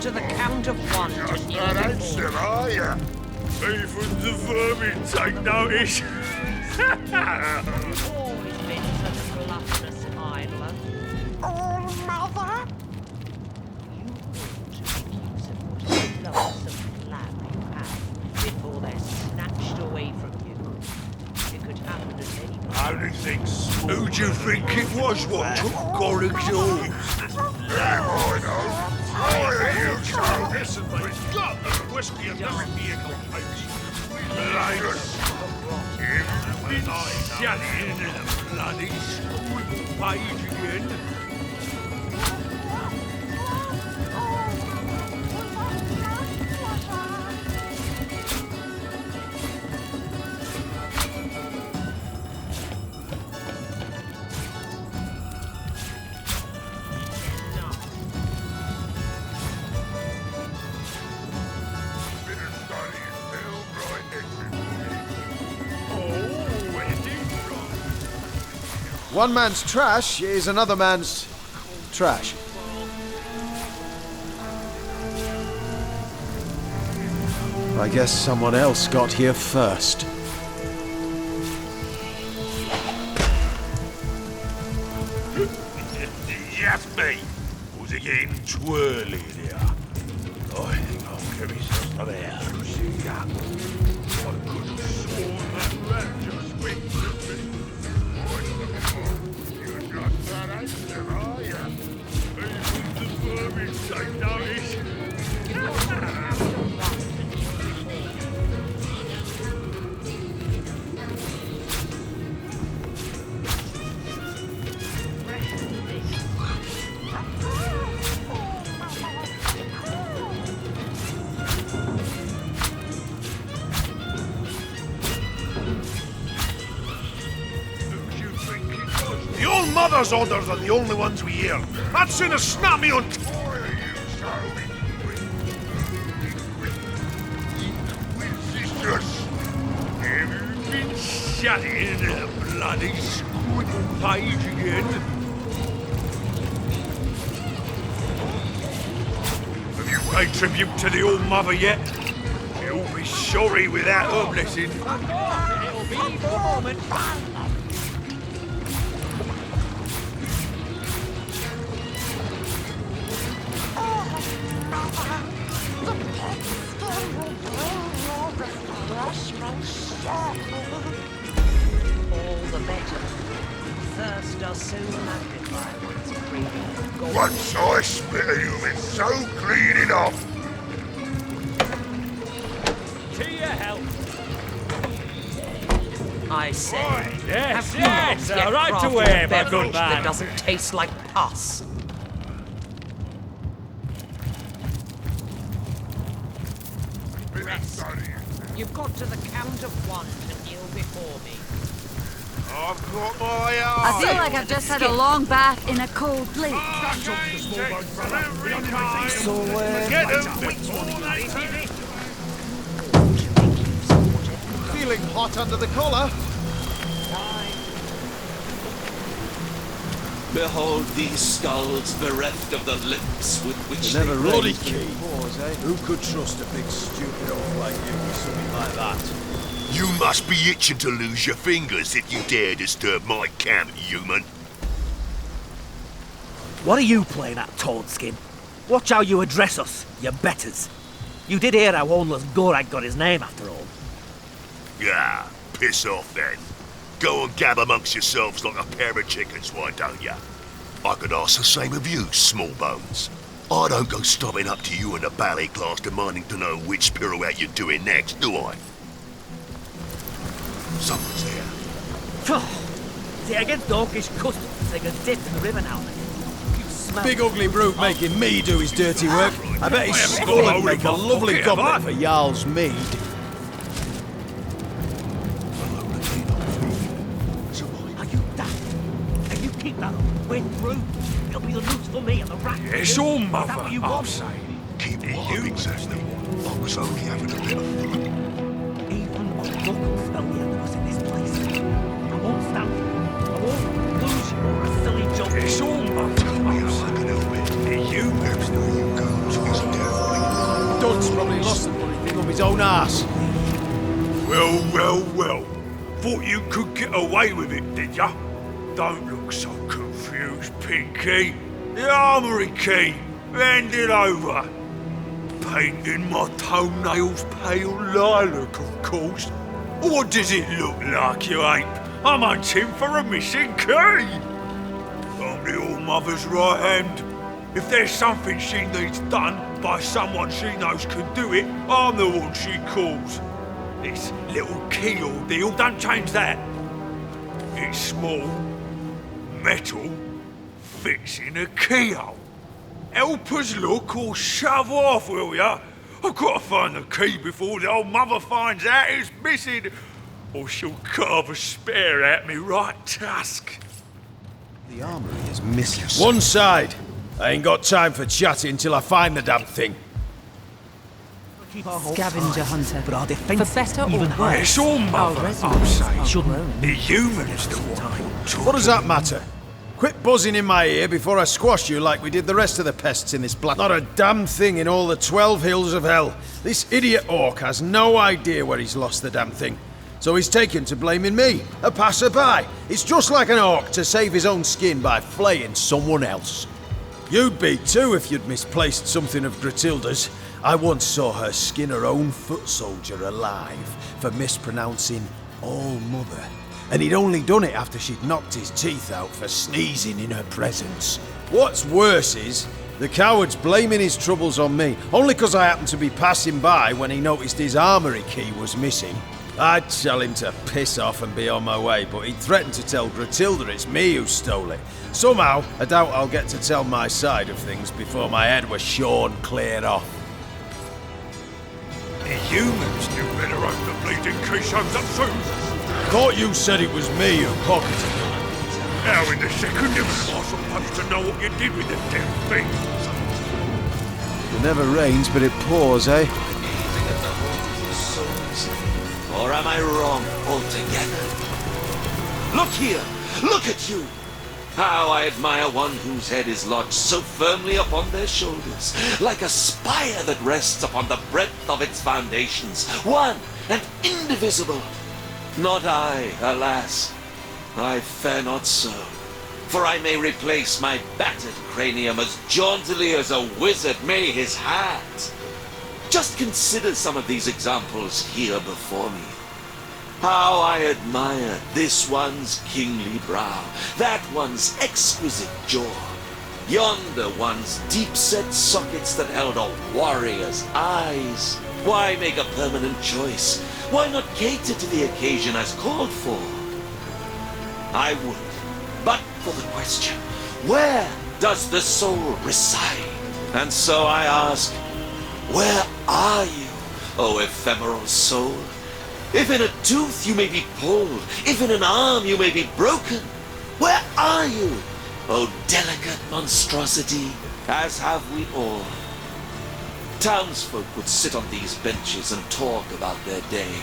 to the count of one to kneel Adepts, before me. are ya? Even the vermin take notice. You've always been such a gluttonous idler. Oh, Mother! You ought to make use of what lots of land you have before they're snatched away from you. It could happen at any moment. Only things. Who do you think it was what took Gorig's horse? I know. Why are you so... Listen, mate. Got the whiskey and this vehicle, mate. Blinders. Been shutting into the bloody scribble page again. One man's trash is another man's trash. I guess someone else got here first. Yes, me. Was it getting twirly there? I think I'll carry some there. See ya. I could have sworn that rat just went with me. You're not Adepts, are ya? Even the vermin take notice. Your mother's orders are the only ones we hear. I'd sooner snap me on... Why are you so inquisitive? Have you been shutting into the bloody scribble page again? Have you paid tribute to the old mother yet? You'll be sorry without her blessing. It'll be for a moment. All the better. Thirst does soon magnify one's craving for gold. Once I spit at you, it's so clean enough. To your help. I say, Yes, have yes, you not yet right crafted away, a my beverage good that man. doesn't taste like pus? Rest. You've got to the count of one to kneel before me. I've got my I feel like I've just had a long bath in a cold lake. Get him before they Feeling hot under the collar. Behold these skulls bereft of the lips with which They never they really breathe. keep pause, eh? Who could trust a big stupid oaf like you with something like that? You must be itching to lose your fingers if you dare disturb my camp, human. What are you playing at, Toadskin? Watch how you address us, you betters. You did hear how Homeless Gorag got his name after all. Yeah, piss off then. Go and gab amongst yourselves like a pair of chickens, why don't ya? I could ask the same of you, small bones. I don't go stopping up to you in a ballet class demanding to know which pirouette you're doing next, do I? Someone's there. See, against Orcish customs, they can dip in the river now and then. You smell Big ugly brute making me do his dirty work. I bet his skull would make a lovely goblet for Jarl's mead. Are you daft? And you keep that up, we're through. It'll be the news for me and the rat. It's your Is mother, that what you I'm want? saying. Keep what exactly? I was only having a bit of fun. Even a look will spell the end of us in this place. I won't stand for it. I won't lose you or a silly joke. It's your mother, Tell me I'm how I saying. can help it. You Perhaps now you go to his death. Well, well. Thought you could get away with it, did ya? Don't look so confused, Pinky. The armory key. Hand it over. Painting my toenails pale lilac, of course. What does it look like, you ape? I'm hunting for a missing key. I'm the All-Mother's right hand. If there's something she needs done by someone she knows can do it, I'm the one she calls. This little key ordeal, don't change that. It's small, metal, fits in a keyhole. Help us look or shove off, will ya? I've got to find the key before the old mother finds out it's missing, or she'll carve a spear at me right tusk. The armory is missing. One side. I ain't got time for chatting till I find the damn thing. Scavenger hunter. But our defense, For better or even worse, higher. It's all mother, I'm saying. Shouldn't. The humans the one. What does that matter? Quit buzzing in my ear before I squash you like we did the rest of the pests in this black. Not a damn thing in all the 12 hills of hell. This idiot orc has no idea where he's lost the damn thing. So he's taken to blaming me, a passerby. It's just like an orc to save his own skin by flaying someone else. You'd be too if you'd misplaced something of Gratilda's. I once saw her skin her own foot soldier alive for mispronouncing All-Mother. And he'd only done it after she'd knocked his teeth out for sneezing in her presence. What's worse is, the coward's blaming his troubles on me, only because I happened to be passing by when he noticed his armory key was missing. I'd tell him to piss off and be on my way, but he'd threatened to tell Gratilda it's me who stole it. Somehow, I doubt I'll get to tell my side of things before my head was shorn clear off. The humans knew better open the bleeding key shows up soon. Thought you said it was me who pocketed it. How in the second am I supposed to know what you did with the damn thing? It never rains, but it pours, eh? Or am I wrong altogether? Look here! Look at you! How I admire one whose head is lodged so firmly upon their shoulders, like a spire that rests upon the breadth of its foundations, one and indivisible. Not I, alas. I fare not so. For I may replace my battered cranium as jauntily as a wizard may his hat. Just consider some of these examples here before me. How I admire this one's kingly brow, that one's exquisite jaw, yonder one's deep-set sockets that held a warrior's eyes. Why make a permanent choice? Why not cater to the occasion as called for? I would, but for the question, where does the soul reside? And so I ask, where are you, O ephemeral soul? If in a tooth you may be pulled, if in an arm you may be broken, where are you, O delicate monstrosity, as have we all? Townsfolk would sit on these benches and talk about their day.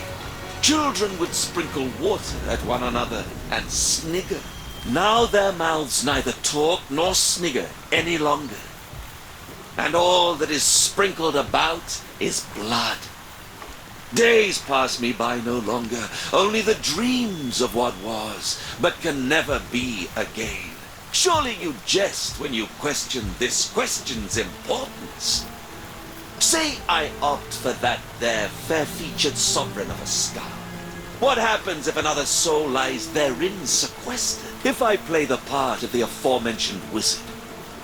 Children would sprinkle water at one another and snigger. Now their mouths neither talk nor snigger any longer. And all that is sprinkled about is blood. Days pass me by no longer, only the dreams of what was, but can never be again. Surely you jest when you question this question's importance. Say I opt for that there fair-featured sovereign of a skull. What happens if another soul lies therein sequestered? If I play the part of the aforementioned wizard,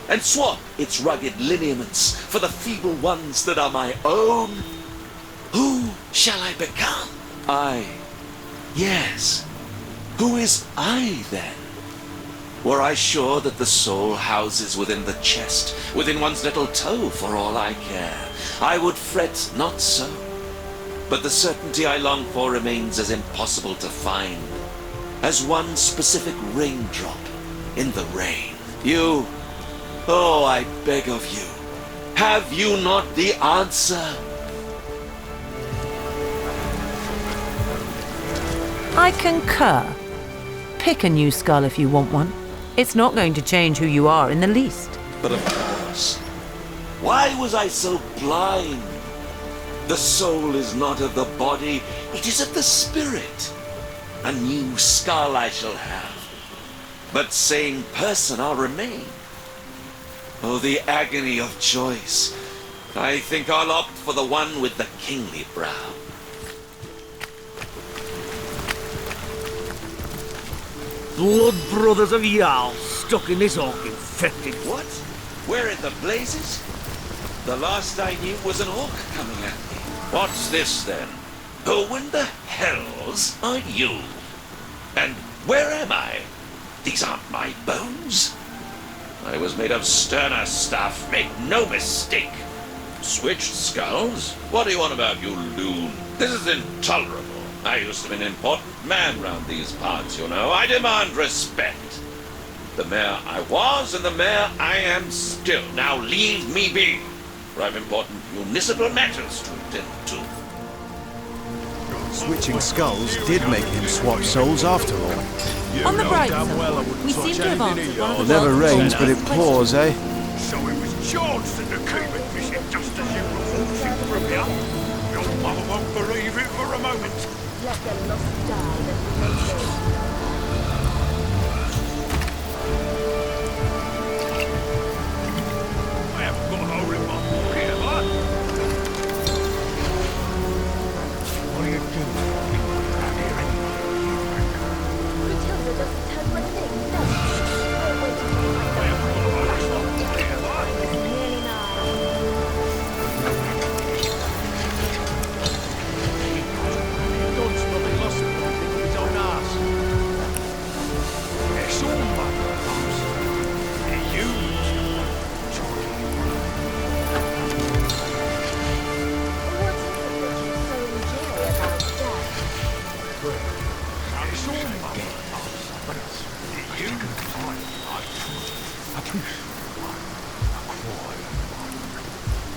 and swap its rugged lineaments for the feeble ones that are my own, who shall I become? Yes. Who is I then? Were I sure that the soul houses within the chest, within one's little toe for all I care, I would fret not so. But the certainty I long for remains as impossible to find as one specific raindrop in the rain. You, oh, I beg of you, have you not the answer? I concur. Pick a new skull if you want one. It's not going to change who you are in the least. But of course, why was I so blind? The soul is not of the body, it is of the spirit. A new skull I shall have, but same person I'll remain. Oh, the agony of choice. I think I'll opt for the one with the kingly brow. Blood brothers of Jarl stuck in this orc infected. What? Where in the blazes? The last I knew was an orc coming at me. What's this then? Who in the hells are you? And where am I? These aren't my bones. I was made of sterner stuff, make no mistake. Switched skulls? What do you want about, you loon? This is intolerable. I used to be an important man round these parts, you know. I demand respect. The mayor I was and the mayor I am still. Now leave me be, for I've important municipal matters to attend to. Switching skulls did make him swap souls after all. On the bright side, we seem to have answered one of It the never world's rains, but it greatest pours, eh? So it was George that the king had visit just as you were walking from here? Your mother won't believe it for a moment. Let the lost die that we may live. I haven't got a hole in my pocket, have I? What are you doing? Matilda doesn't tell you a thing, does she? We're waiting to find I haven't got a hole in my pocket, have I? It's nearly nigh. Don's probably lost it when he thinks of his own arse. It's all mother arse. You What is it that you so enjoy about death? It's all mother arse. You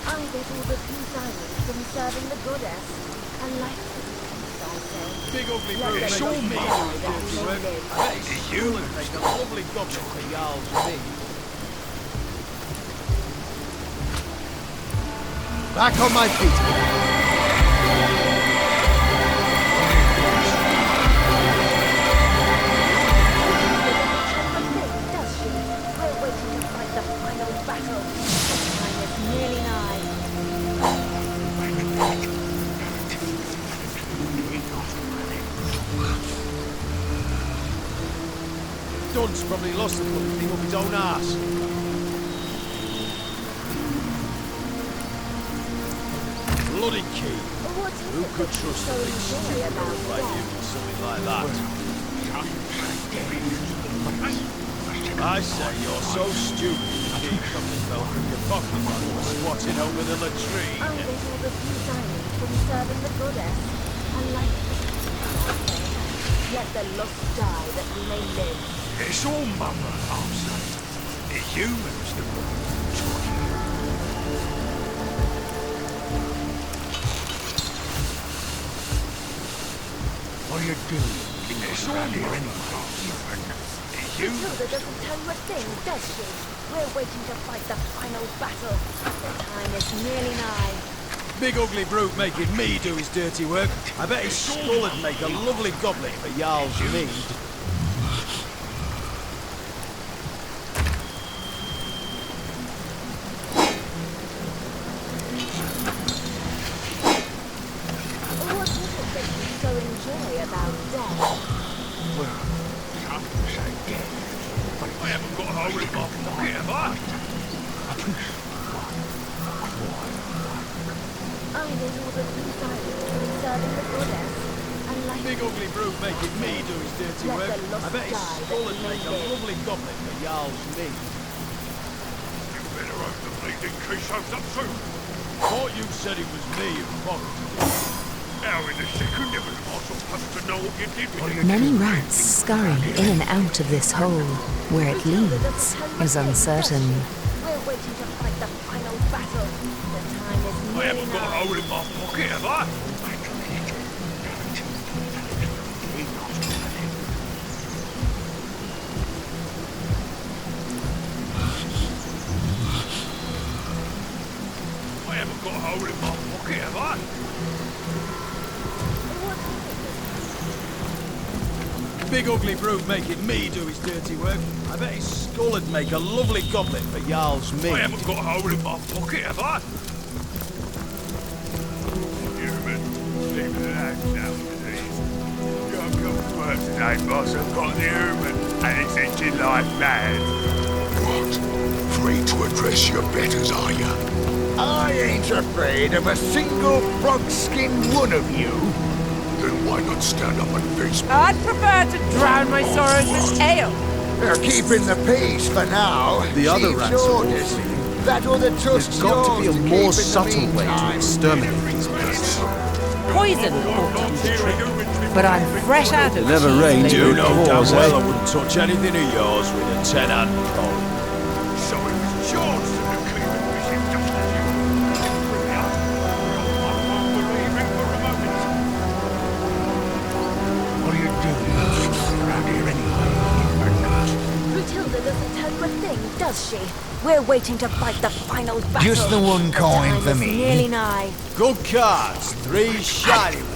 I get all the peace I need from serving the goddess. And life is peace, I say. Big ugly Let brute the makes lost me die do that dirty we work. may live. I bet he's still and make a lovely goblet for Jarl's mead. Back on my feet. Does she? We're waiting to fight the final battle. The time is nearly nigh. Don's probably lost the bloody thing up his own arse. Bloody key. What is Who it could that you trust so a big enjoy stupid about old like you death? with something like that? I say you're so stupid you keep something fell from your pocket while you were squatting over the latrine. I get all the peace I need from serving the goddess. And life is peace, I say. Let the lost die that we may live. It's all mother arse. The humans that were talking. What are you doing? It's all here anyway. Matilda doesn't tell you a thing, does she? We're waiting to fight the final battle. The time is nearly nigh. Big ugly brute making me do his dirty work. I bet his skull would make a lovely goblet for Jarl's mead. What is it that you so enjoy about death? I haven't got a hole in my pocket, have I? I get all the peace I need from serving the goddess. And life Big ugly brute making me do his dirty Let work. the lost I bet his die skull that would we may make a live. lovely goblet for Jarl's mead. You better hope the bleeding tree shows up soon. Thought you said it was me who pocketed it. How in a second am I supposed to know what you did with it? Many rats scurrying in and out of this hole. Where it leads is uncertain. We're waiting to fight the final battle. The time is I nearly haven't got a nigh. hole in my pocket, have I? I haven't got a hole in my pocket, have I? big ugly brute making me do his dirty work. I bet his skull would make a lovely goblet for Jarl's mead. I haven't got a hole in my pocket, have I? Human, leave the land now, please. You've come work today, boss. I've got the human, and it's itching like mad. What? Free to address your betters, are you? I ain't afraid of a single frog-skinned one of you. Then why not stand up and face me? I'd prefer to drown my sorrows with ale. They're keeping the peace for now. The other Chief's rats are orders. That other tusk's There's got to be yours a keep more in the subtle way to meantime. exterminate these beasts. Poison ought to do the trick. But I'm fresh out of Never cheese rained. flavour You know damn claws, well I wouldn't touch anything of yours with a 10-hand pole. So it was George that cleared the fishing just as you. With the other, I won't believe it for a moment. What are you doing around here anyway? Matilda doesn't tell you a thing, does she? We're waiting to fight the final battle. Just the one coin time for is me. nearly nigh. Good cards, 3 shiny ones.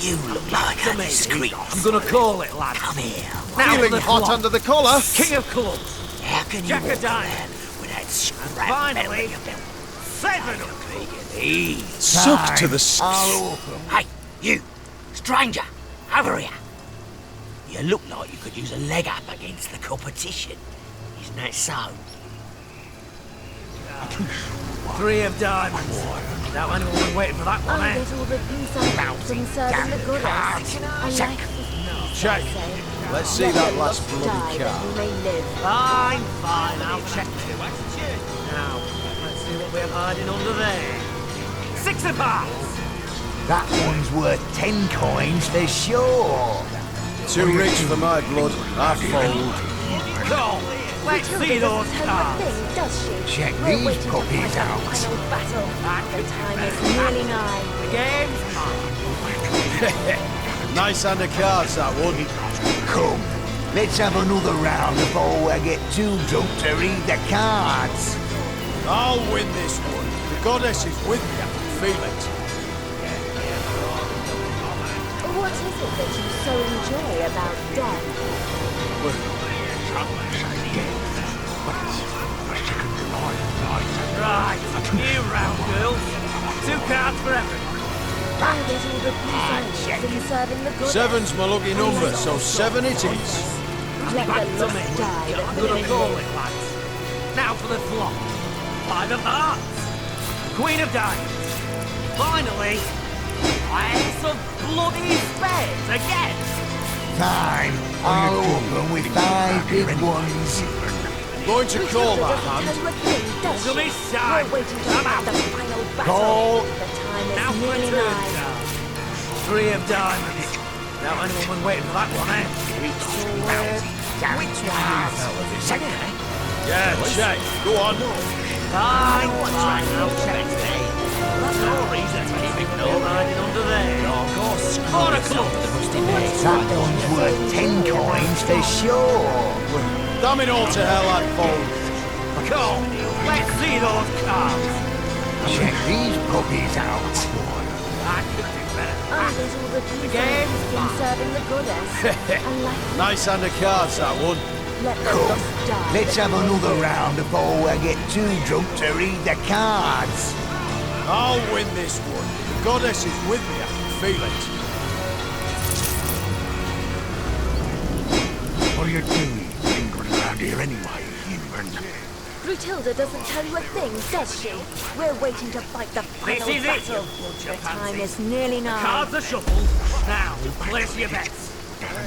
You look like a discreet. I'm gonna call it, lad. Come here. Feeling hot under the collar. King of clubs. How can Jack you of diamonds. with that And scrap finally, belly of them? 7 of these. Soaked to the I'll open. Hey, you, stranger, over here. You look like you could use a leg up against the competition. Isn't that so? 3 of diamonds. Now anyone was waiting for that one, I eh? get all the peace I need from serving the goddess. I like this. Check. Let's see that last bloody Die that card. you may live. Fine, I'll check too. Now, let's see what we're hiding under there. 6 of hearts. That one's worth 10 coins for sure. Too rich for my blood. I fold. Go. Let's see those Tell you a cards. thing, does she? Check We're these waiting to puppies fight the out. final battle. The time is nearly nigh. The game's on. Nice hand of cards, that one. Come, let's have another round before I get too drunk to read the cards. I'll win this one. The goddess is with me. I can feel it. What is it that you so enjoy about death? Right, new round, girls. 2 cards for everyone. I get all the peace I need from serving the goddess. 7's my lucky number, so 7 it is. Let Back the to lost me. die that I'm we gonna may call live. it, lads. Now for the flop. 5 of hearts. Queen of diamonds. Finally, Ace of bloody spades again. Fine, I'll open with 5 big ones. I'm going to call that hand. Tell you a thing, does To she? me side. We're waiting to I'm fight out. the final battle. Call. The time Now is for a nearly turn nigh. card. 3 of diamonds. Now anyone was waiting for that one, eh? Which one you fellas is it? Yeah, check. Go on. Fine, I'll check it. That's no reason to keep ignoring riding under there. Quarter club. That one's worth 10 coins for sure. Damn it all to hell, I'd fold. Come, let's see those cards. Check these puppies out. I could do better. I get all the peace I game's need from serving the goddess. And like Nice hand of cards, that one. let the lost die. Let's have another round before I get too drunk to read the cards. I'll win this one. The goddess is with me, I can feel it. What are you doing lingering around here anyway, human? Brunhilde doesn't tell you a thing, does she? We're waiting to fight the final This is it, battle. you bunch The of time pansies. is nearly nigh. Cards are shuffled. Now, place your bets.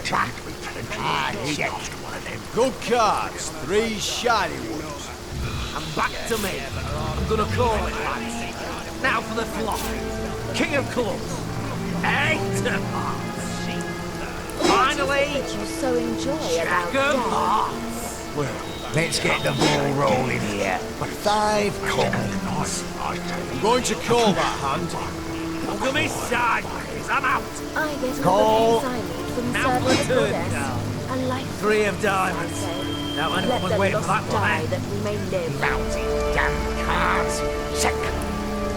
Check. Good cards. 3 shiny ones. And back to me. I'm gonna call it, lads. Now for the flop. King of clubs. 8 of hearts. Finally, What is it that you so enjoy about Jack of death? hearts. Let's get the ball rolling here. 5 coins. I'm going to call that hand. Look at me sideways. I'm out. I get Call. all the peace I need from Now for serving the turn goddess. down. And like 3 of diamonds. Now anyone let was the waiting for that lost one, die eh? that we may live. Lousy damn cards. Check.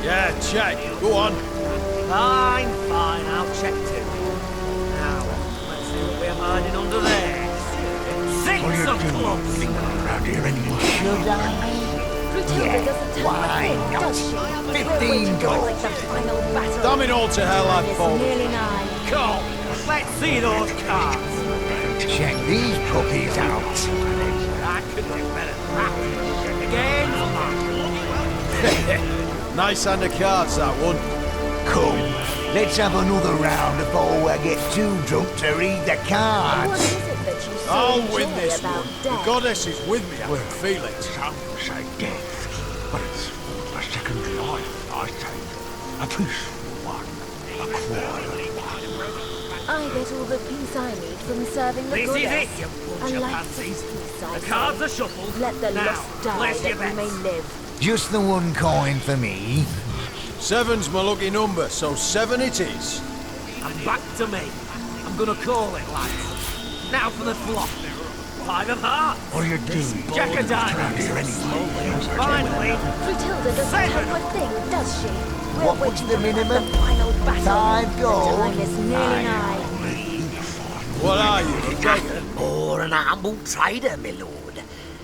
Yeah, check. Go on. Fine, I'll check too. Now, let's see what we're hiding under close. Around here anymore. Should I? Clotilda doesn't tell why you a thing, not? does she? 15 We're waiting for gold. like the final battle. Damn it all to hell, Time I'd is fold. nearly nigh. Come, let's see those cards. Check these puppies out. I could do better than that. Again, Nice hand of cards, that one. Come, let's have another round before I get too drunk to read the What cards. is it that you so I'll enjoy win this about one. death? The goddess is with me, I can feel it. Some say death, but it's a second life, I say. A peaceful one, a quiet one. I get all the peace I need from serving the this is it, goddess. you bunch And of like pansies. peace, I The cards say. are shuffled. Let the now, lost die place your that we bets. may live. Just the one coin for me. Seven's my lucky number, so 7 it is. And back to me. I'm gonna call it, lads. Now for the flop. 5 of hearts. What are you doing? Jack of diamonds. Finally, Clotilda doesn't tell you a thing, does she? We're What was waiting the to fight minimum? The final battle. 5 The gold. time is nearly nigh. What are you, a beggar? Or an humble trader, my lord.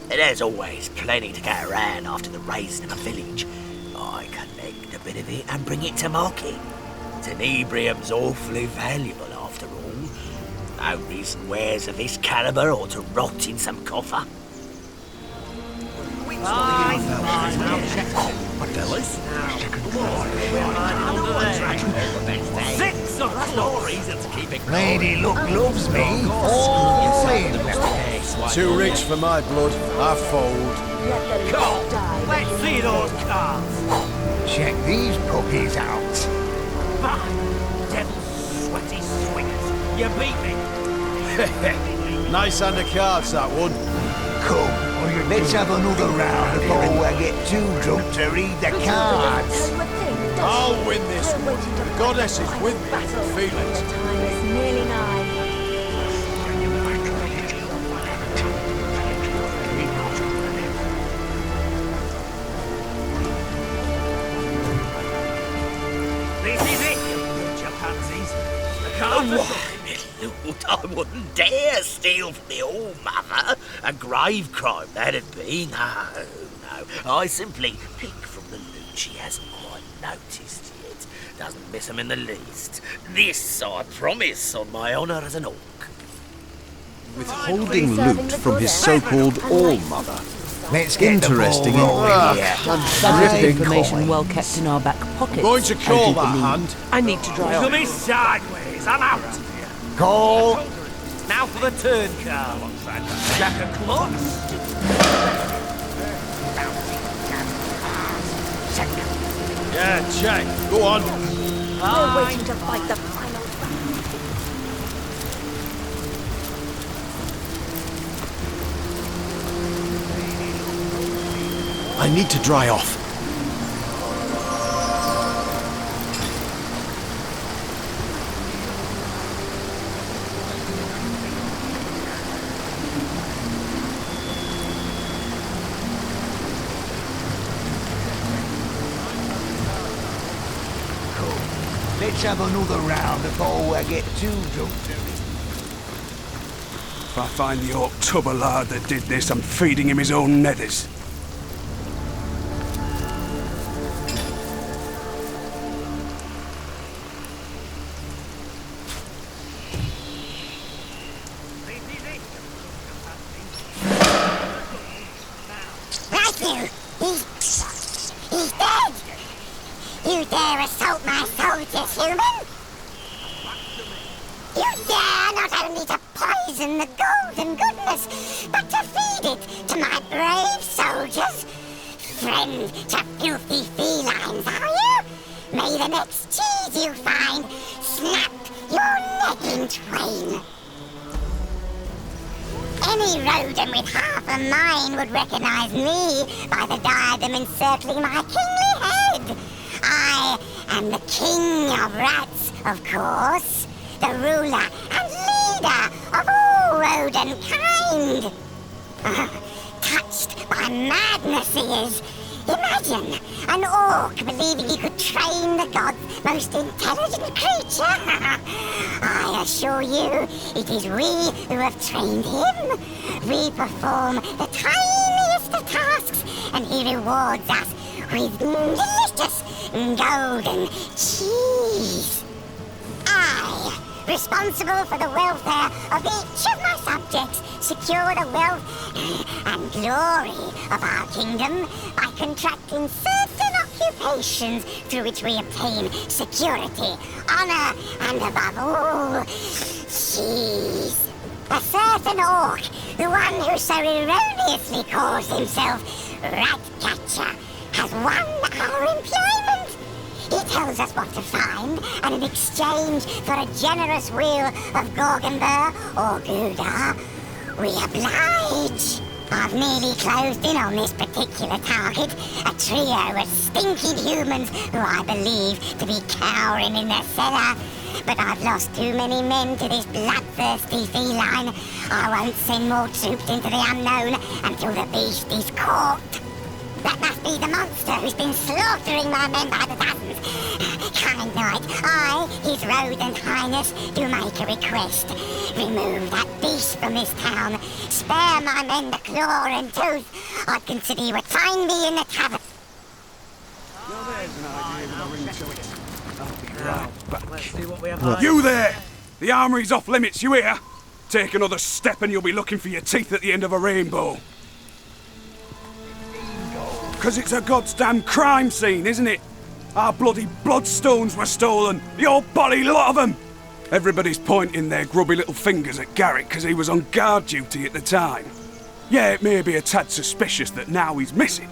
There's always plenty to get around after the raising of a village. I collect a bit of it and bring it to market. Tenebrium's awfully valuable after all. No reason wares of this caliber ought to rot in some coffer. Six of clubs. Reason to keep it Lady Luck loves me. All in. Too rich for my blood. I fold. Let the Come, lost die. that let's we see may those live. cards. Check these puppies out. Bah, devil sweaty swingers. You beat me. Nice hand of cards, that one. Come, let's have another round before I get too drunk to read the Clotilda cards. doesn't tell you a thing, does I'll she? win this We're one. waiting to The fight goddess the is final with me. I battle. can feel The it. time is nearly nigh. This is it, you bunch of pansies. The cards are Why, my lord, I wouldn't dare steal from the All-Mother. A grave crime, that'd be. No, no. I simply pick from the loot she hasn't quite noticed yet. Doesn't miss 'em in the least. This I promise on my honour as an orc. Withholding loot from his so-called All-Mother. Let's get Interesting. the ball rolling here. That Five information coins. well kept in our back pockets. Going to I call do that believe. hand. I need to dry Come off. in sideways. I'm out. Call. Now for the turn card. Jack of clubs. Yeah, check. Go on. We're waiting to fight the final battle. I need to dry off. Let's have another round before I get too drunk to read. If I find the October lad that did this, I'm feeding him his own nethers. Matthew, he's dead! You dare assault my soldiers, human? You dare not only to poison the golden goodness, but to feed it to my brave soldiers? Friend to filthy felines, are you? May the next cheese you find snap your neck in twain. Any rodent with half a mind would recognize me by the diadem encircling my kingly head. I am the king of rats, of course, the ruler and leader of all rodent kind. Touched by madness he is, Imagine an orc believing he could train the god's most intelligent creature. I assure you, it is we who have trained him. We perform the tiniest of tasks, and he rewards us with delicious golden cheese. I, responsible for the welfare of each of my subjects, secure the wealth and glory of our kingdom by contracting certain occupations through which we obtain security, honor, and above all, cheese. A certain orc, the one who so erroneously calls himself Ratcatcher, has won our employment. He tells us what to find, and in exchange for a generous wheel of Gorgonber or Gouda, we oblige. I've nearly closed in on this particular target, a trio of stinking humans who I believe to be cowering in their cellar. But I've lost too many men to this bloodthirsty feline. I won't send more troops into the unknown until the beast is caught. That must be the monster who's been slaughtering my men by the dozens. Kind knight, I, his rodent highness, do make a request. Remove that beast from this town. Spare my men the claw and tooth. I'd consider you would find me in the tavern. You there! The armory's off limits, you hear? Take another step and you'll be looking for your teeth at the end of a rainbow. Because it's a goddamn crime scene, isn't it? Our bloody bloodstones were stolen, the old bolly lot of them! Everybody's pointing their grubby little fingers at Garrett because he was on guard duty at the time. Yeah, it may be a tad suspicious that now he's missing,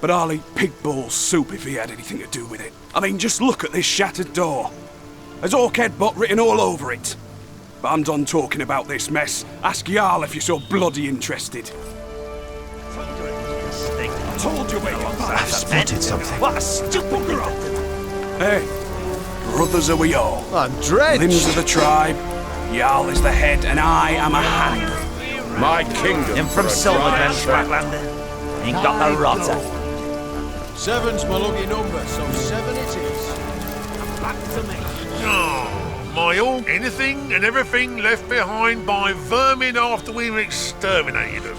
but I'll eat pig ball soup if he had anything to do with it. I mean, just look at this shattered door. There's Orc Headbutt written all over it. But I'm done talking about this mess. Ask Jarl if you're so bloody interested. I told you where your I've spotted something. What a stupid girl! Hey, brothers are we all. I'm drenched. Limbs of the tribe. Jarl is the head, and I am a hand. My kingdom. I'm from Silverland, Flatlander. Ain't got the rotter. Seven's my lucky number, so 7 it is. Back to me. Oh, my all, anything and everything left behind by vermin after we've exterminated them.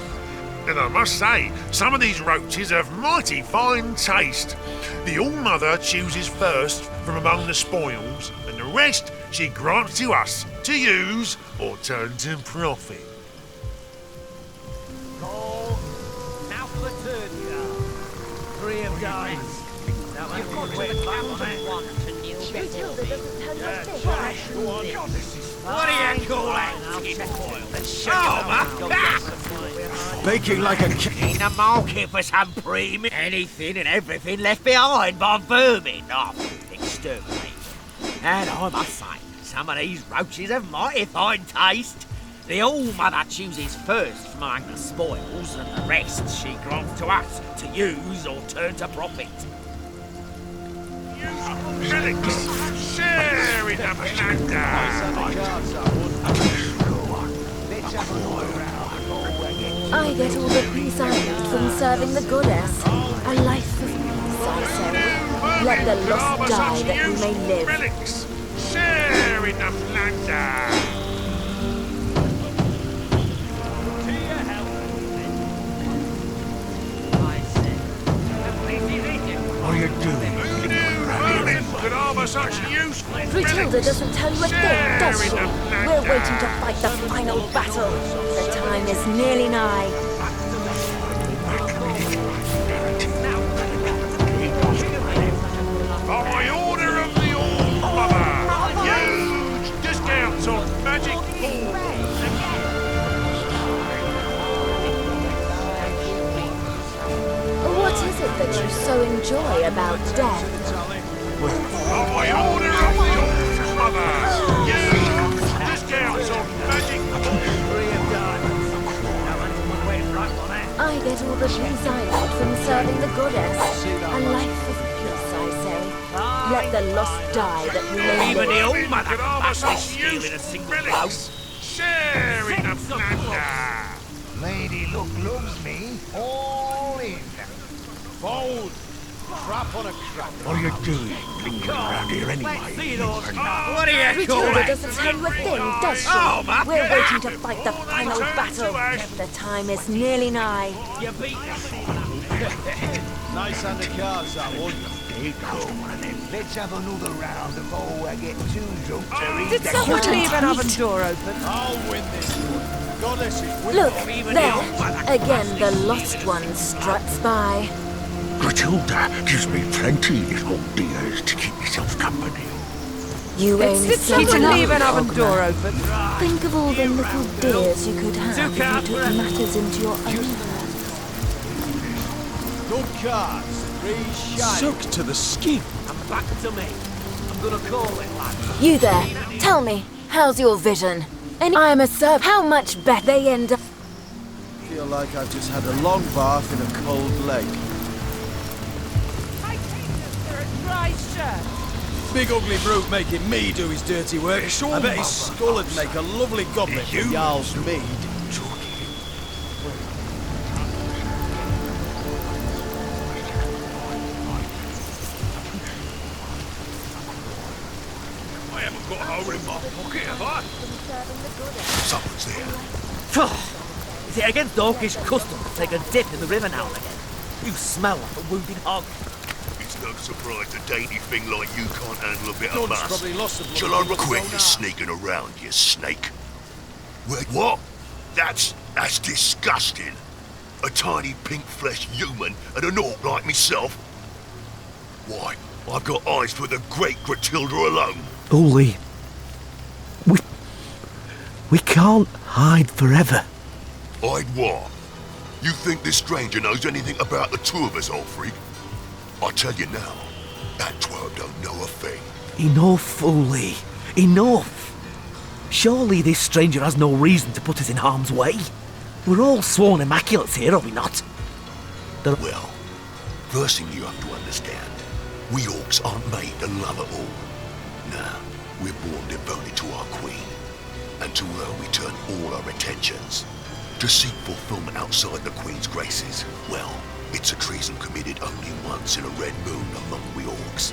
And I must say, some of these roaches have mighty fine taste. The All-Mother chooses first from among the spoils, and the rest she grants to us to use or turn to profit. Now for the turn, Jarl. 3 have died. Now you've got to the One to kneel before me. What do you call that? Baking like a king. In the market for some premium. Anything and everything left behind by vermin after extermination. And I must say, some of these roaches have mighty fine taste. The All-Mother chooses first from among the spoils, and the rest she grants to us to use or turn to profit. Relics, share in the plunder. I get all the peace I need from serving the goddess. A life of peace, I say. Let the lost die that we may live. Relics, share in the plunder. What are you doing? Could offer such useful Brutilda doesn't tell you a thing, does she? We're waiting to fight the final battle. The time is nearly nigh. By order of the All-Mother, huge discounts on magic balls. What is it that you so enjoy about death? By order of the All-Mother, huge discounts on magic balls. I get all the peace I need from serving the goddess. A life of peace, I say. Let the lost die that we may Even the live. All-Mother Could offer back such this steal in a useful single relics. Share in the plunder. Lady Luck loves me. All in. Bold! Crap on a crack. What are you doing lingering around here anyway? What are you calling? Matilda doesn't tell you a thing, does she? We're waiting to fight the final battle. The time is nearly nigh. You beat Nice hand of cards, that one. Let's have another round before I get too drunk to read Did the someone cards. leave an oven door open? I'll win this one. Goddess is with Look, me. there. Again, the lost one struts by. Matilda gives me plenty little dears to keep yourself company. You only Did say someone enough, leave an oven Ogma. door open? Think of all the little dears you could have if you took matters into your own hands. Good cards. Three shiny. Soak to the skin. And back to me. I'm gonna call it, lad. You there, tell me, how's your vision? And I'm a serv. How much better they end up? I feel like I've just had a long bath in a cold lake. Big ugly brute making me do his dirty work. I bet his skull would make a lovely goblet for Jarl's mead. I haven't got a hole in my pocket, have I? Someone's there. Is it against Orcish custom to take a dip in the river now and again? You smell like a wounded hog. It's no surprise a dainty thing like you can't handle a bit of God's muss. probably lost the blood Shall I of his quit own you eye. sneaking around, you snake? Wait, what? That's disgusting. A tiny pink-fleshed human and an orc like myself? Why, I've got eyes for the great Gratilda alone. Uli, we can't hide forever. Hide what? You think this stranger knows anything about the two of us, old freak? I tell you now, that twerp don't know a thing. Enough, Uli. Enough. Surely this stranger has no reason to put us in harm's way. We're all sworn immaculates here, are we not? Well, first thing you have to understand, we orcs aren't made to love it all. Nah, we're born devoted to our queen, and to her we turn all our attentions. To seek fulfillment outside the queen's graces, well, it's a treason committed only once in a red moon among we orcs.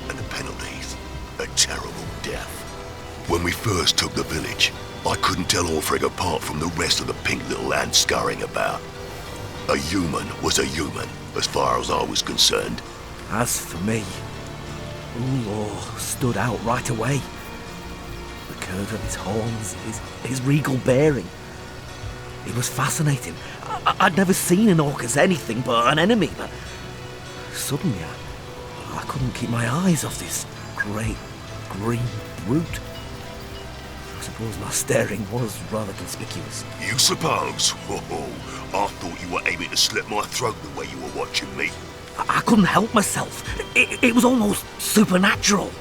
And the penalty's a terrible death. When we first took the village, I couldn't tell Orfreg apart from the rest of the pink little ants scurrying about. A human was a human, as far as I was concerned. As for me, Ulor stood out right away. The curve of his horns, his regal bearing. It was fascinating. I'd never seen an orc as anything but an enemy, but suddenly I couldn't keep my eyes off this great green brute. I suppose my staring was rather conspicuous. You suppose? Oh, I thought you were aiming to slit my throat the way you were watching me. I couldn't help myself. It was almost supernatural.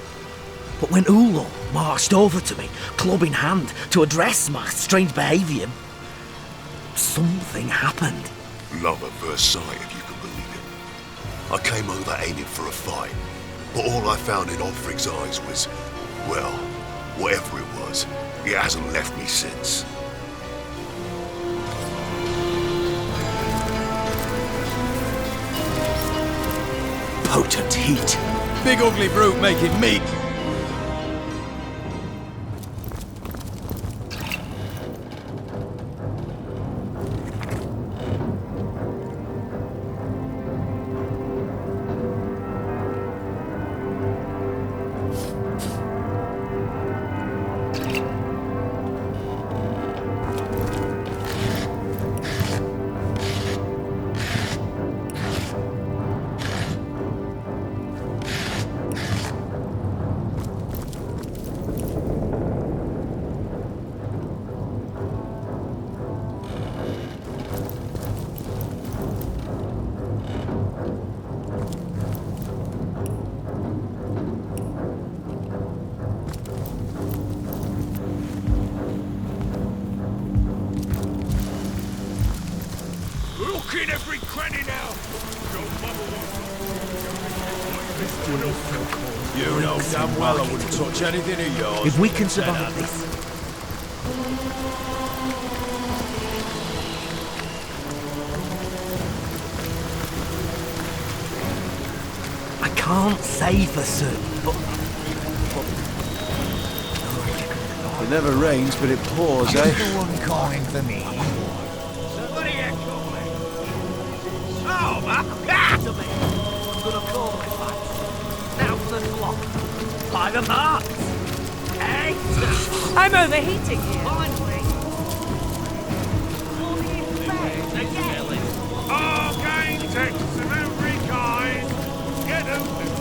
But when Ulor marched over to me, club in hand, to address my strange behaviour, something happened. Love at first sight, if you can believe it. I came over aiming for a fight, but all I found in Ulfric's eyes was, well, whatever it was, it hasn't left me since. Potent heat. Big ugly brute making me. Look in every cranny now. You know damn well I wouldn't touch anything of yours. If we can survive this, can't say for certain, but It never rains, but it pours, eh? Is the one calling for me? What are you calling? Oh, man! To me. I'm gonna call my fight. Now for the clock. By the marks. 8. I'm overheating here. Finally. Again. Arcane texts of every kind. Get open.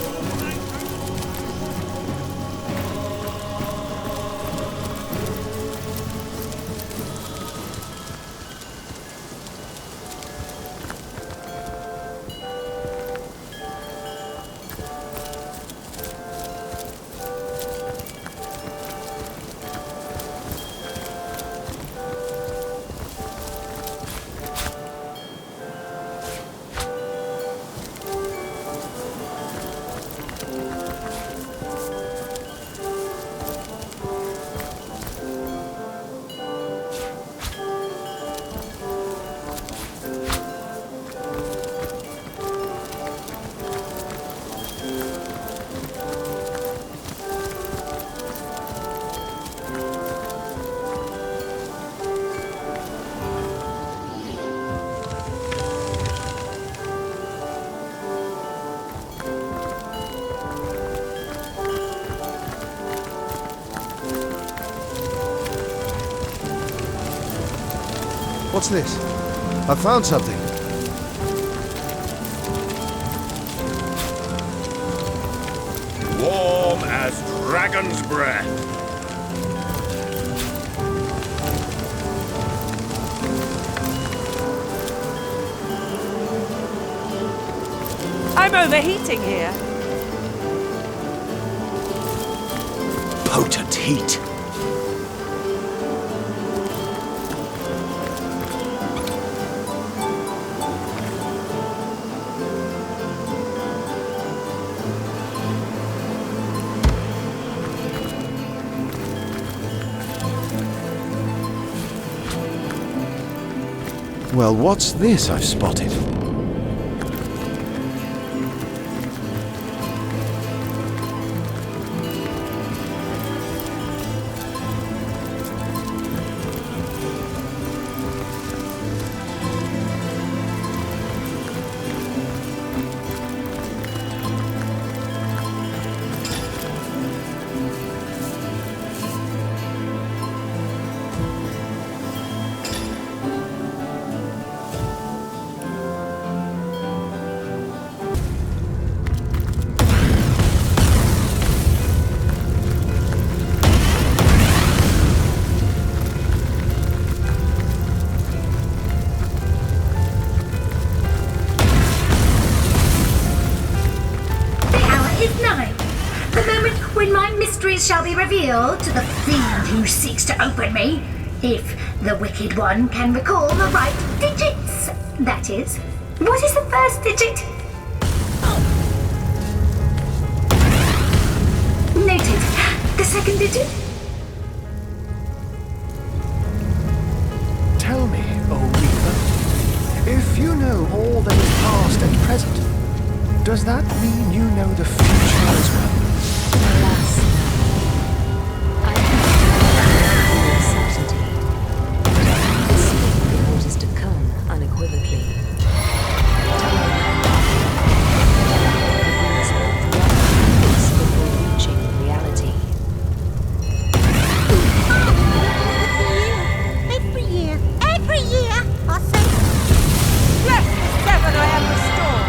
What's this? I found something. Warm as dragon's breath. I'm overheating here. Potent heat. Well, what's this I've spotted? Shall be revealed to the fiend who seeks to open me, if the Wicked One can recall the right digits. That is, what is the first digit? Noted. The second digit? Tell me, O Reaper, if you know all that is past and present, does that mean you know the future as well? Alas, unequivocally. Before reaching reality. Every year, I say. Bless the 7 I have restored.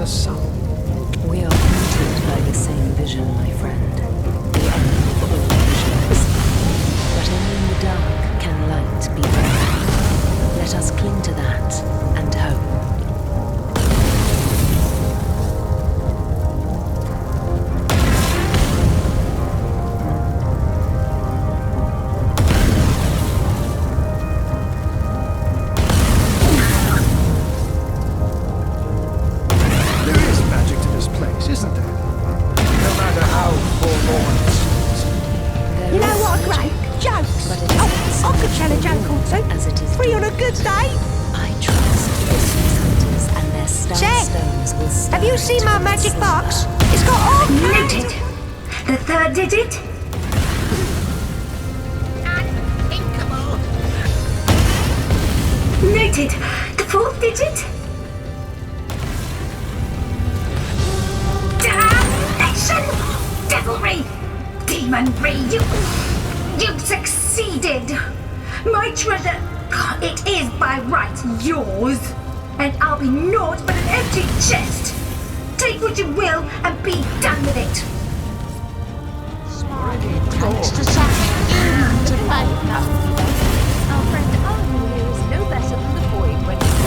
the sun. We are haunted by the same vision, my friend. The end of all visions. But only in the dark can light be born. Let us cling to that and hope. Have you seen my magic box? It's got all kinds. Noted. The third digit? Unthinkable. Noted. The fourth digit? Damnation! Devilry! Demonry! You succeeded! My treasure, it is by right yours. And I'll be naught but an empty chest. Take what you will and be done with it. Thanks to something to fight now. Our friend Arnold here is no better than the void when he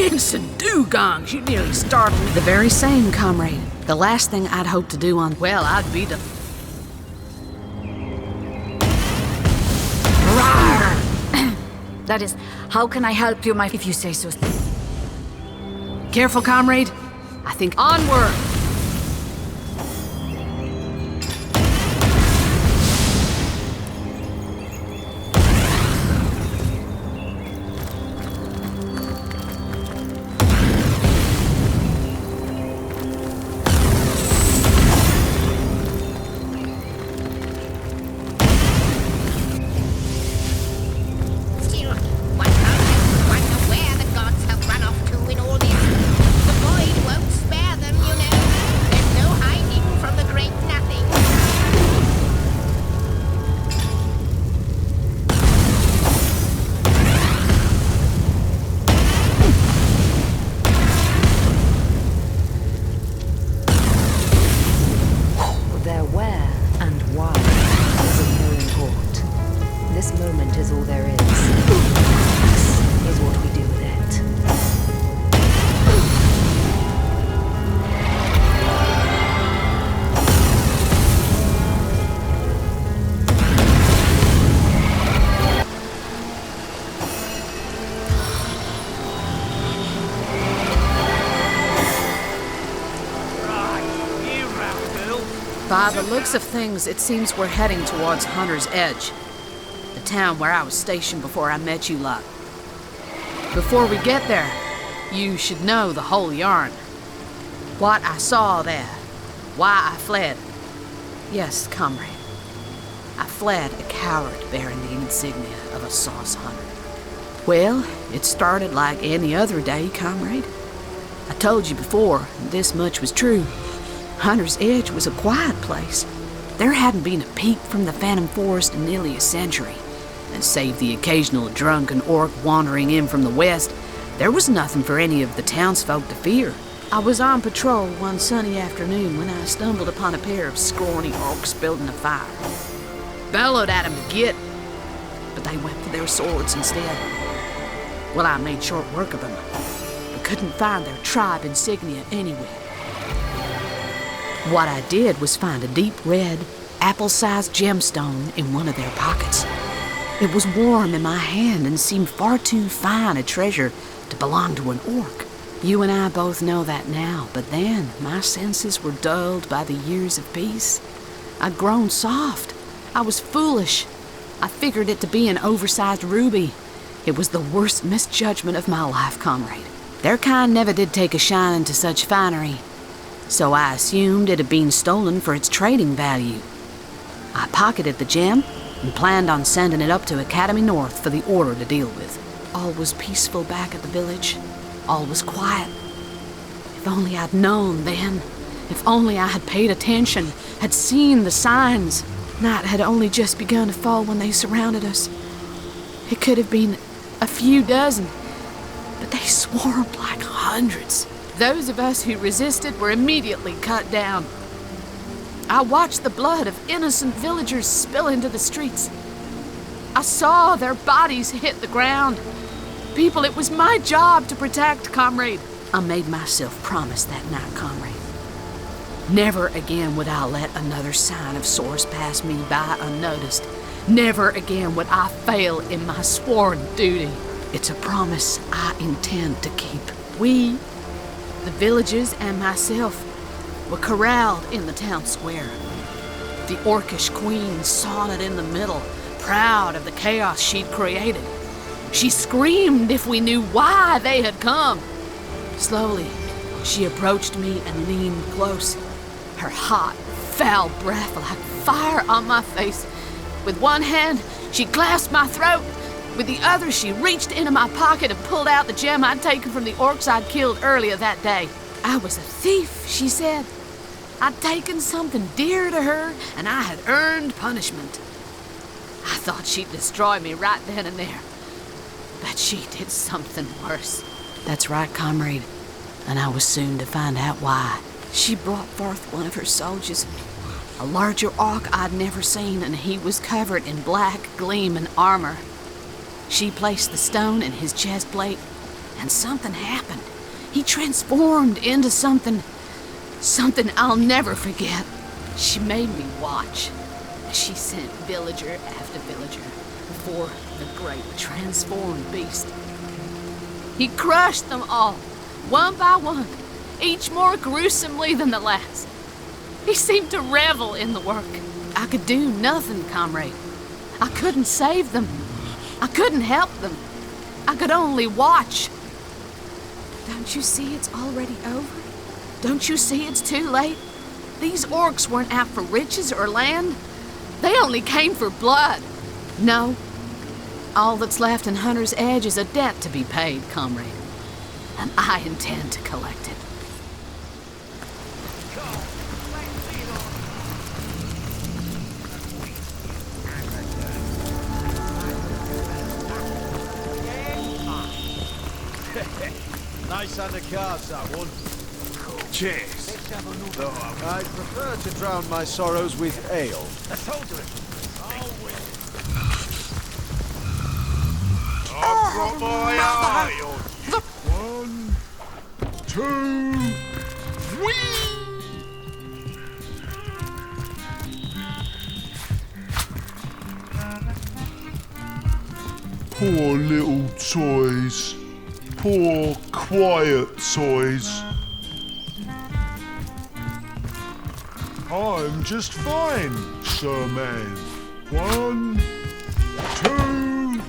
Ensign Dugongs, you nearly startled me. The very same, comrade. The last thing I'd hope to do on... Well, I'd be the... That is, how can I help you, if you say so? Careful, comrade. I think onward. By the looks of things, it seems we're heading towards Hunter's Edge, the town where I was stationed before I met you lot. Before we get there, you should know the whole yarn. What I saw there, why I fled. Yes, comrade, I fled a coward bearing the insignia of a sauce hunter. Well, it started like any other day, comrade. I told you before, this much was true. Hunter's Edge was a quiet place. There hadn't been a peep from the Phantom Forest in nearly a century. And save the occasional drunken orc wandering in from the west, there was nothing for any of the townsfolk to fear. I was on patrol one sunny afternoon when I stumbled upon a pair of scrawny orcs building a fire. Bellowed at 'em to get, but they went for their swords instead. Well, I made short work of them, but couldn't find their tribe insignia anywhere. What I did was find a deep red, apple-sized gemstone in one of their pockets. It was warm in my hand and seemed far too fine a treasure to belong to an orc. You and I both know that now, but then my senses were dulled by the years of peace. I'd grown soft. I was foolish. I figured it to be an oversized ruby. It was the worst misjudgment of my life, comrade. Their kind never did take a shine to such finery. So I assumed it had been stolen for its trading value. I pocketed the gem and planned on sending it up to Academy North for the Order to deal with. All was peaceful back at the village. All was quiet. If only I'd known then. If only I had paid attention, had seen the signs. Night had only just begun to fall when they surrounded us. It could have been a few dozen, but they swarmed like hundreds. Those of us who resisted were immediately cut down. I watched the blood of innocent villagers spill into the streets. I saw their bodies hit the ground. People, it was my job to protect, comrade. I made myself promise that night, comrade. Never again would I let another sign of source pass me by unnoticed. Never again would I fail in my sworn duty. It's a promise I intend to keep. We, the villagers and myself, were corralled in the town square. The orcish queen sauntered in the middle, proud of the chaos she'd created. She screamed if we knew why they had come. Slowly, she approached me and leaned close, her hot, foul breath like fire on my face. With one hand, she clasped my throat. With the other, she reached into my pocket and pulled out the gem I'd taken from the orcs I'd killed earlier that day. I was a thief, she said. I'd taken something dear to her, and I had earned punishment. I thought she'd destroy me right then and there. But she did something worse. That's right, comrade. And I was soon to find out why. She brought forth one of her soldiers, a larger orc I'd never seen, and he was covered in black, gleaming armor. She placed the stone in his chest plate And something happened. He transformed into something I'll never forget. She made me watch. She sent villager after villager before the great transformed beast. He crushed them all, one by one, each more gruesomely than the last. He seemed to revel in the work. I could do nothing, comrade. I couldn't save them. I couldn't help them. I could only watch. Don't you see it's already over? Don't you see it's too late? These orcs weren't out for riches or land. They only came for blood. No. All that's left in Hunter's Edge is a debt to be paid, comrade. And I intend to collect it. Nice on the cards, that one. Cheers. Though I'd prefer to drown my sorrows with ale. Let's hold to it. I've got my eye on you. 1, 2, whee! Poor little toys. Poor, quiet toys. I'm just fine, Sir Man. 1, 2,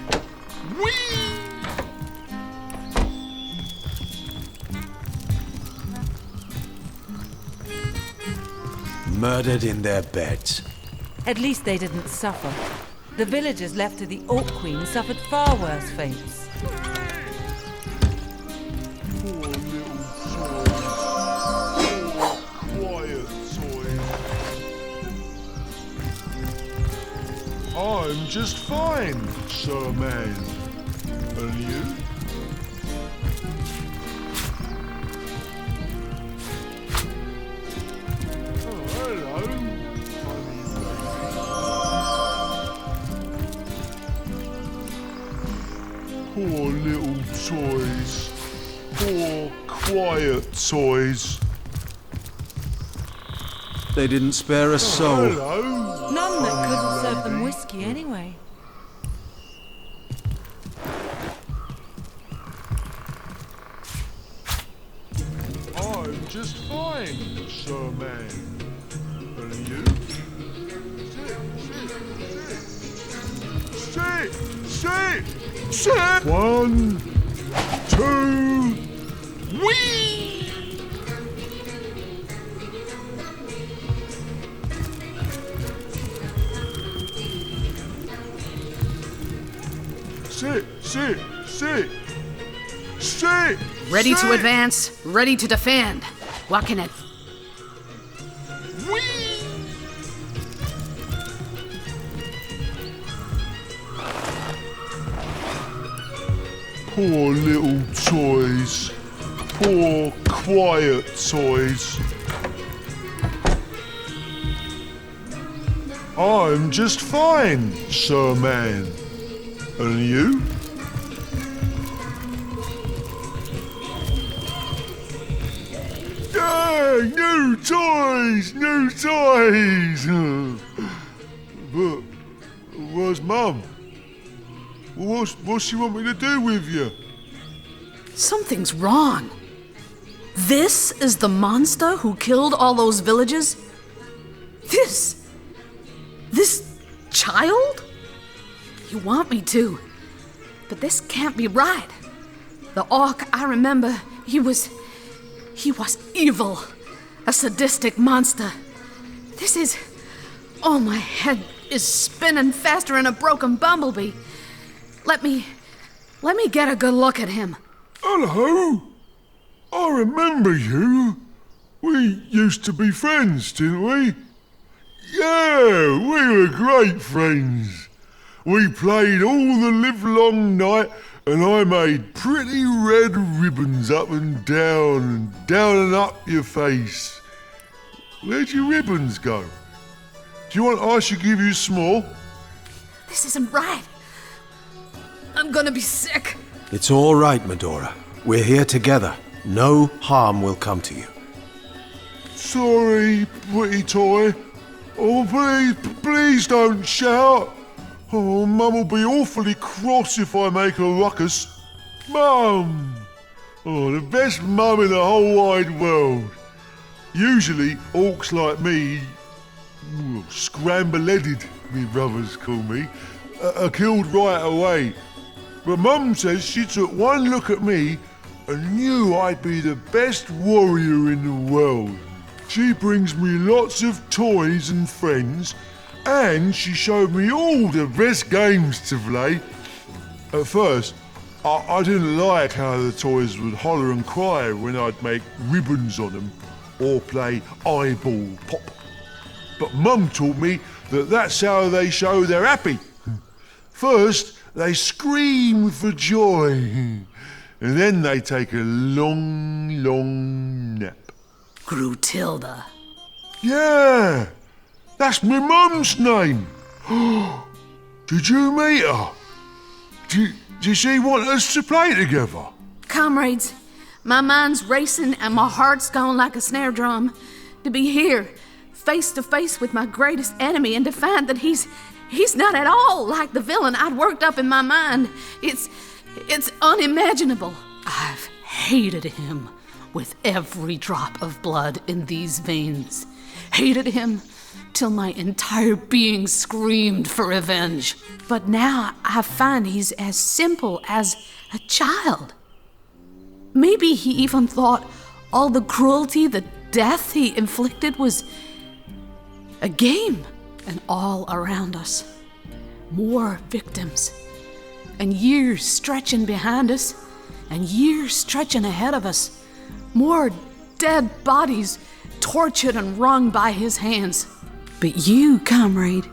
whee! Murdered in their beds. At least they didn't suffer. The villagers left to the Orc Queen suffered far worse fates. I'm just fine, Sir Man. And you? Oh, hello, funny baby. Poor little toys. Poor, quiet toys. They didn't spare a soul. Hello. None that couldn't serve them whiskey anyway. I'm just fine, Sir Man. And you? Sit! 1, 2, whee! Sit! Ready to advance, ready to defend. What can it... Poor little toys. Poor, quiet toys. I'm just fine, Sir Man. And you? Yeah, new toys! But where's Mum? What's she want me to do with you? Something's wrong. This is the monster who killed all those villagers? This child? You want me to, but this can't be right. The orc I remember, he was evil, a sadistic monster. This is... Oh, my head is spinning faster than a broken bumblebee. Let me get a good look at him. Hello. I remember you. We used to be friends, didn't we? Yeah, we were great friends. We played all the livelong night, and I made pretty red ribbons up and down and up your face. Where'd your ribbons go? Do you want I should give you some more? This isn't right. I'm gonna be sick. It's all right, Medora. We're here together. No harm will come to you. Sorry, pretty toy. Oh, please don't shout. Oh, Mum will be awfully cross if I make a ruckus. Mum! Oh, the best mum in the whole wide world. Usually, orcs like me, scramble-headed, me brothers call me, are killed right away. But Mum says she took one look at me and knew I'd be the best warrior in the world. She brings me lots of toys and friends, and she showed me all the best games to play. At first, I didn't like how the toys would holler and cry when I'd make ribbons on them or play eyeball pop. But Mum taught me that that's how they show they're happy. First, they scream for joy, and then they take a long, long nap. Grutilda. Yeah, that's my mum's name. Did you meet her? Did she want us to play together? Comrades, my mind's racing and my heart's gone like a snare drum. To be here, face to face with my greatest enemy and to find that he's not at all like the villain I'd worked up in my mind. It's unimaginable. I've hated him with every drop of blood in these veins. Hated him till my entire being screamed for revenge. But now I find he's as simple as a child. Maybe he even thought all the cruelty, the death he inflicted was a game. And all around us, more victims. And years stretching behind us, and years stretching ahead of us. More dead bodies tortured and wrung by his hands. But you, comrade,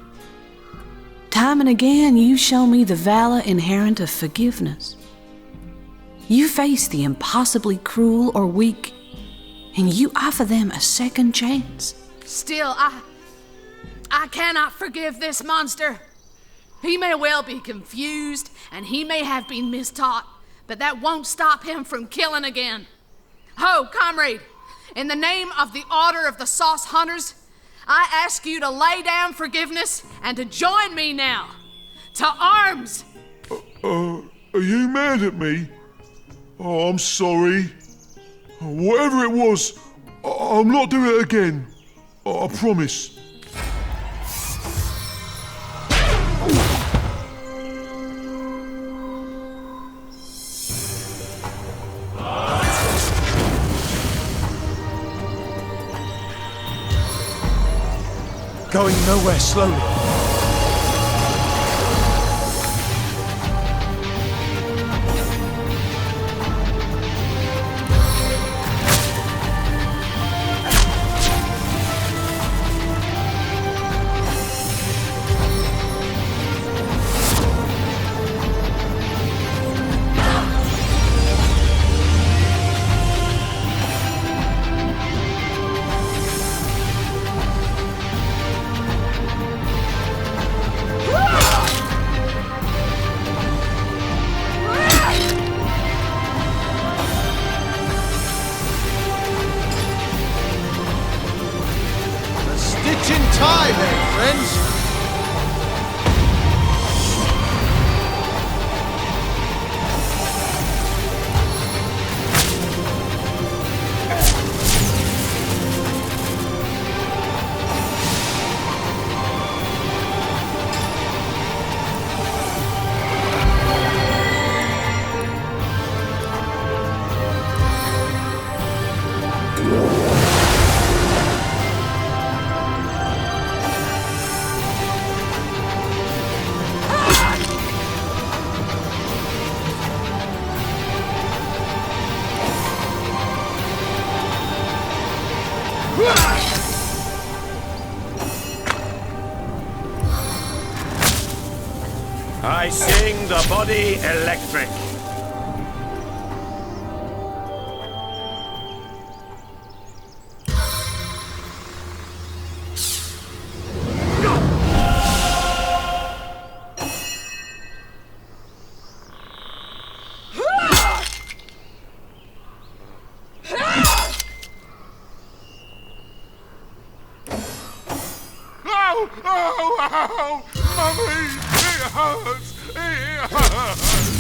time and again you show me the valor inherent of forgiveness. You face the impossibly cruel or weak, and you offer them a second chance. Still, I cannot forgive this monster. He may well be confused, and he may have been mistaught, but that won't stop him from killing again. Ho, comrade, in the name of the Order of the Sauce Hunters, I ask you to lay down forgiveness and to join me now. To arms! Are you mad at me? Oh, I'm sorry. Whatever it was, I'll not do it again. I promise. Going nowhere slowly. Time then, friends! I sing the body electric. Ow! Mummy! It hurts! It hurts!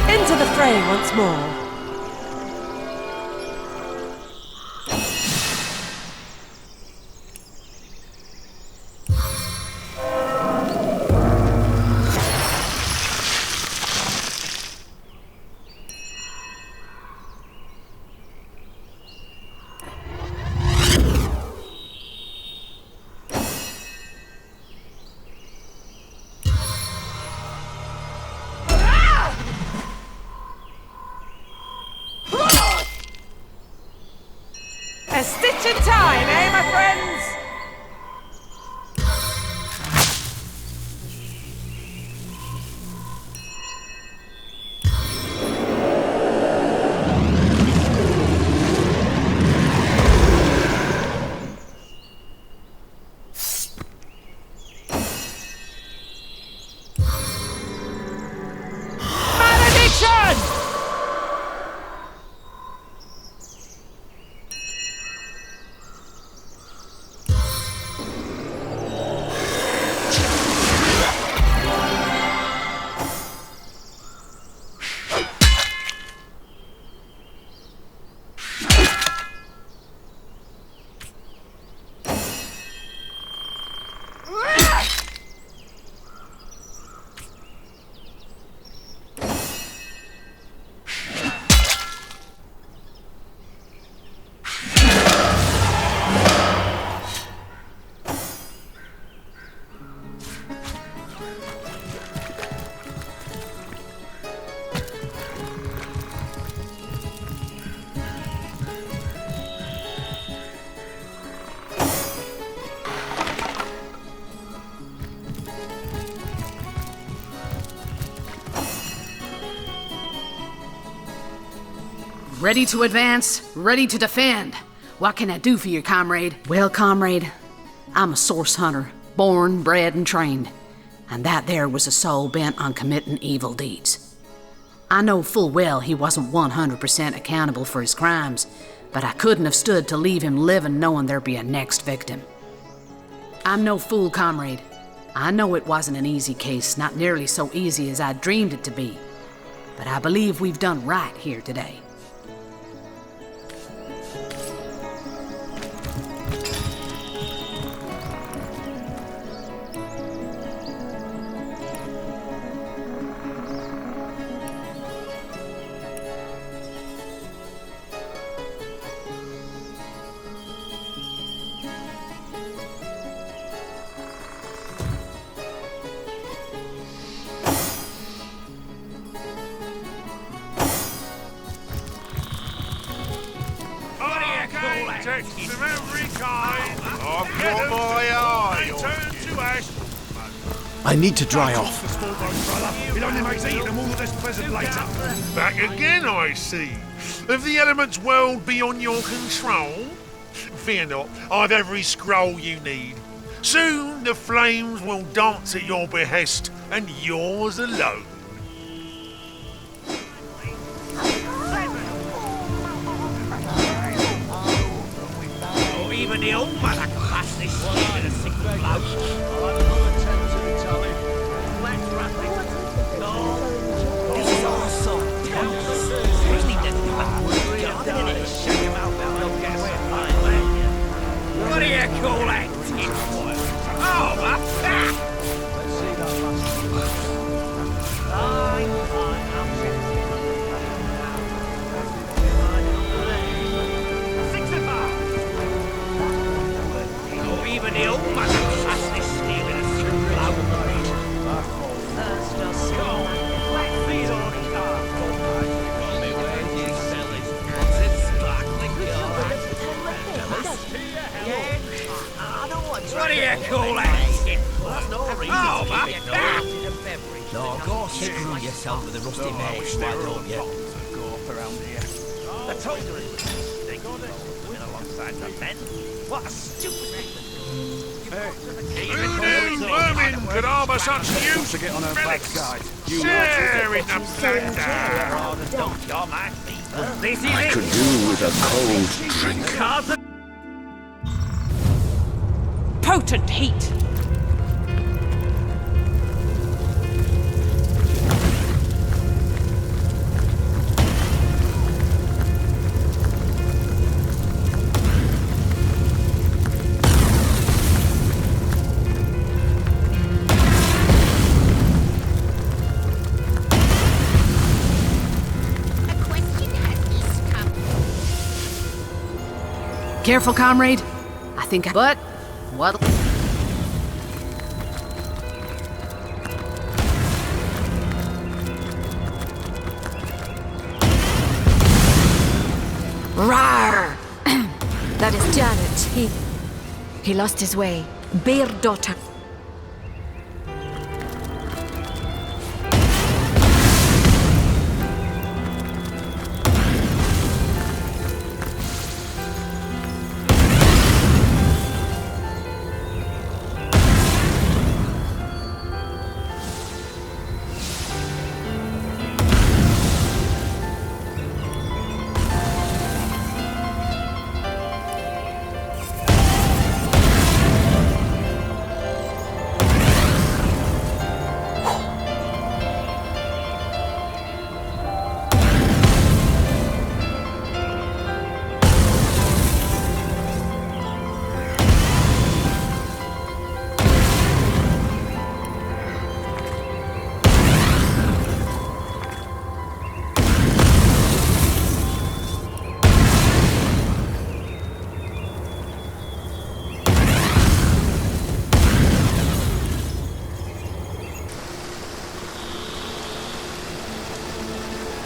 Into the fray once more. A stitch in time, eh, my friends? Malediction! Ready to advance, ready to defend. What can I do for you, comrade? Well, comrade, I'm a source hunter, born, bred, and trained. And that there was a soul bent on committing evil deeds. I know full well he wasn't 100% accountable for his crimes, but I couldn't have stood to leave him living knowing there'd be a next victim. I'm no fool, comrade. I know it wasn't an easy case, not nearly so easy as I dreamed it to be. But I believe we've done right here today. Adepts of every kind. I've got my eye on you. Turn to ash. I need to dry off. It only makes eating all the less pleasant later. Back again, I see. Of the elements world beyond your control? Fear not, I've every scroll you need. Soon the flames will dance at your behest, and yours alone. Even the old man I can pass this steam in a single blow. This is awesome. Really didn't do that. Shut him out now. Don't get away fine. What do you call that? Oh, my back! Let's see that fine, I'll check it. Even the old man can pass this steel in a single blow. First just go. Let's see your car. Only way you sell it. It's sparkling gold. I don't want to. What do you call that? There's no reason to be ignored. No, go sit through yourself with a rusty mage, why don't you? around here. The told they go there swimming alongside the men. What a stupid thing. Even vermin could harbour such use to get on her backside. Tearing them This is I it. could do with a cold drink. Cards and Potent heat! Careful, comrade. I think I... But... What... Rawr! That is Janet. He lost his way. Bear daughter